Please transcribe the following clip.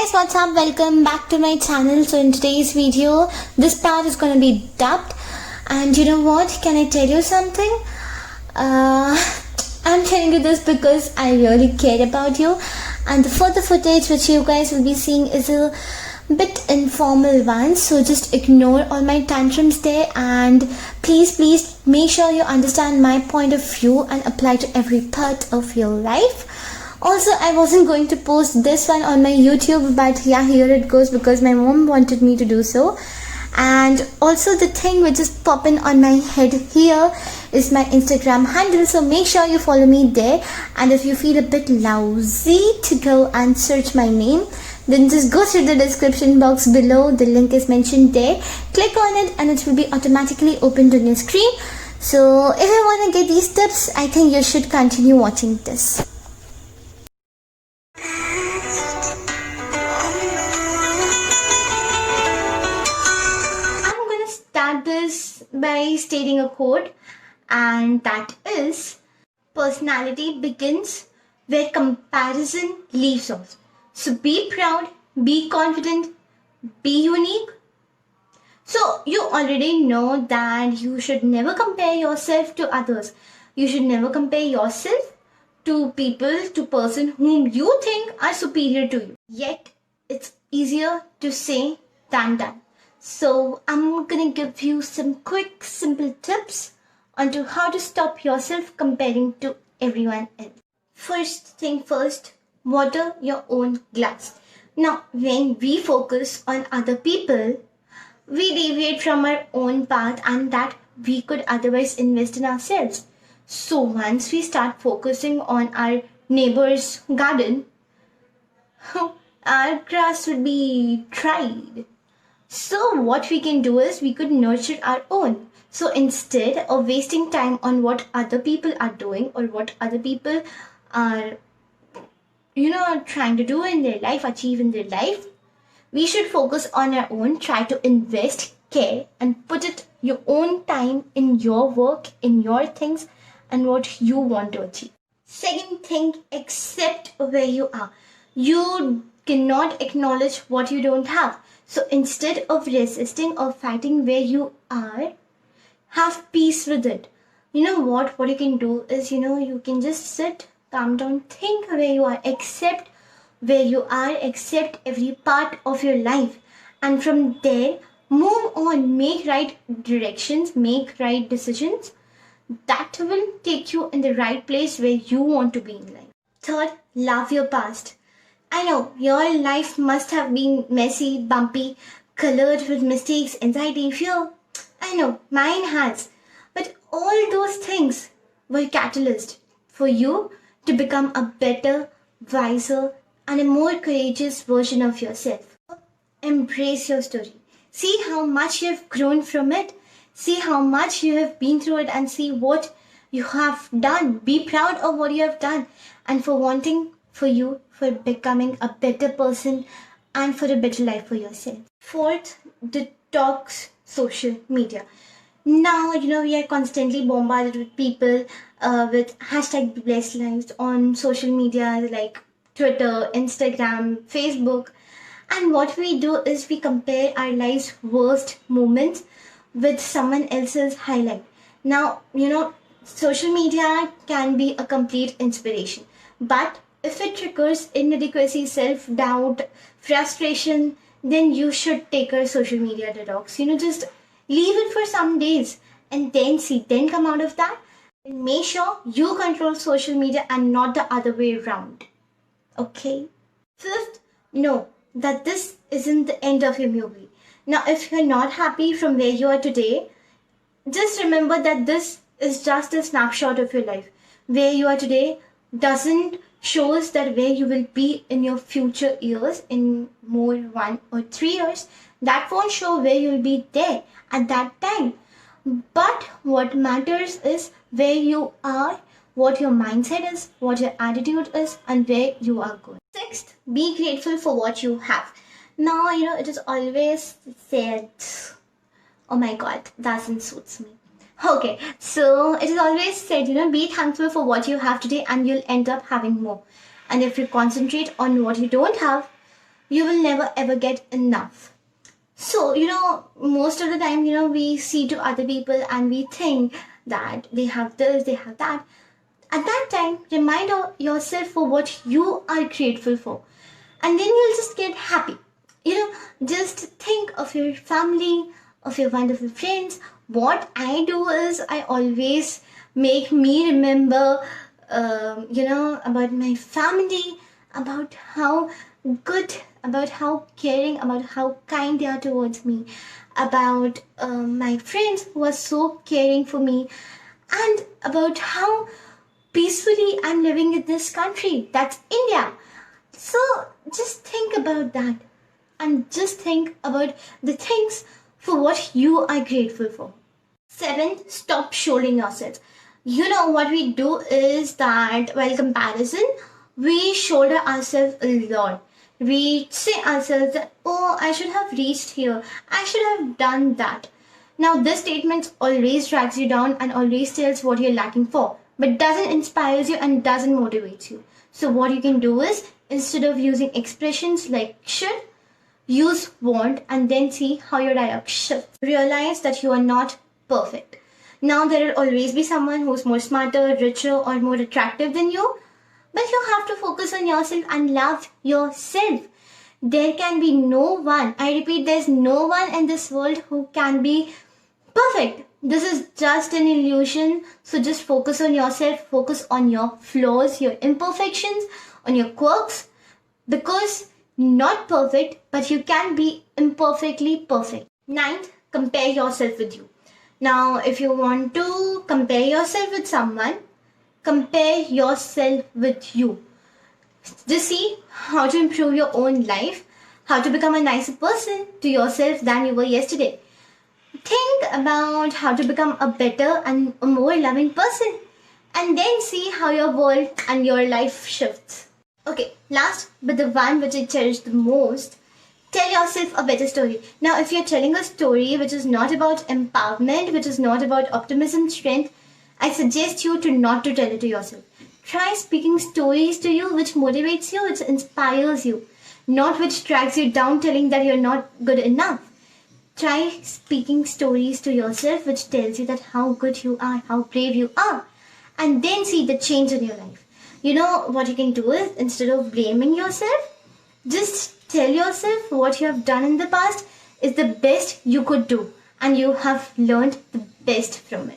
guys, what's up? Welcome back to my channel. So in today's video, this part is going to be dubbed, and you know what, can I tell you something? I'm telling you this because I really care about you, and the further footage which you guys will be seeing is a bit informal one, so just ignore all my tantrums there, and please make sure you understand my point of view and apply to every part of your life. Also, I wasn't going to post this one on my YouTube, but yeah, here it goes because my mom wanted me to do so. And also the thing which is popping on my head here is my Instagram handle, so make sure you follow me there. And if you feel a bit lousy to go and search my name, then just go through the description box below. The link is mentioned there. Click on it and it will be automatically opened on your screen. So if you want to get these tips, I think you should continue watching this. Start this by stating a quote, and that is, personality begins where comparison leaves off. So be proud, be confident, be unique. So you already know that you should never compare yourself to others. You should never compare yourself to people, to person whom you think are superior to you. Yet it's easier to say than done. So I'm gonna give you some quick, simple tips onto how to stop yourself comparing to everyone else. First thing first, water your own glass. Now, when we focus on other people, we deviate from our own path and that we could otherwise invest in ourselves. So once we start focusing on our neighbor's garden, our grass would be dried. So what we can do is we could nurture our own. So instead of wasting time on what other people are doing or what other people are, trying to do in their life, achieve in their life, we should focus on our own, try to invest, care, and put it your own time in your work, in your things, and what you want to achieve. Second thing, accept where you are. You cannot acknowledge what you don't have. So instead of resisting or fighting where you are, have peace with it. You know what you can do is, you can just sit, calm down, think where you are, accept where you are, accept every part of your life. And from there, move on, make right directions, make right decisions. That will take you in the right place where you want to be in life. Third, love your past. I know your life must have been messy, bumpy, colored with mistakes, anxiety, fear. I know mine has. But all those things were catalyst for you to become a better, wiser, and a more courageous version of yourself. Embrace your story. See how much you have grown from it. See how much you have been through it and see what you have done. Be proud of what you have done and for becoming a better person and for a better life for yourself. Fourth, detox social media. Now, we are constantly bombarded with people with hashtag blessed lives on social media like Twitter, Instagram, Facebook. And what we do is we compare our life's worst moments with someone else's highlight. Now, social media can be a complete inspiration, but if it triggers inadequacy, self-doubt, frustration, then you should take a social media detox. Just leave it for some days and then come out of that. And make sure you control social media and not the other way around. Okay? Fifth, know that this isn't the end of your movie. Now, if you're not happy from where you are today, just remember that this is just a snapshot of your life. Where you are today doesn't shows that where you will be in your future years, in more 1 or 3 years. That won't show where you'll be there at that time. But what matters is where you are, what your mindset is, what your attitude is, and where you are going. Sixth, be grateful for what you have. Now, it is always said, oh my god, doesn't suits me. Okay, so it is always said, be thankful for what you have today and you'll end up having more. And if you concentrate on what you don't have, you will never ever get enough. So, most of the time, we see to other people and we think that they have this, they have that. At that time, remind yourself for what you are grateful for. And then you'll just get happy. Just think of your family, of your wonderful friends. What I do is I always make me remember, about my family, about how good, about how caring, about how kind they are towards me, about my friends who are so caring for me, and about how peacefully I'm living in this country. That's India. So just think about that and just think about the things for what you are grateful for. 7, stop shouldering yourself. What we do is that while comparison, we shoulder ourselves a lot. We say ourselves that, oh, I should have reached here. I should have done that. Now, this statement always drags you down and always tells what you're lacking for, but doesn't inspire you and doesn't motivate you. So what you can do is, instead of using expressions like should, use want and then see how your dialogue shifts. Realize that you are not perfect. Now, there will always be someone who's more smarter, richer, or more attractive than you, but you have to focus on yourself and love yourself. There can be no one, I repeat, there's no one in this world who can be perfect. This is just an illusion. So just focus on yourself, focus on your flaws, your imperfections, on your quirks, because not perfect, but you can be imperfectly perfect. 9th, compare yourself with you. Now, if you want to compare yourself with someone, compare yourself with you. Just see how to improve your own life, how to become a nicer person to yourself than you were yesterday. Think about how to become a better and a more loving person, and then see how your world and your life shifts. Okay, last but the one which I cherish the most, tell yourself a better story. Now, if you're telling a story which is not about empowerment, which is not about optimism, strength, I suggest you to not to tell it to yourself. Try speaking stories to you which motivates you, which inspires you, not which drags you down telling that you're not good enough. Try speaking stories to yourself which tells you that how good you are, how brave you are, and then see the change in your life. What you can do is, instead of blaming yourself, just tell yourself what you have done in the past is the best you could do and you have learned the best from it.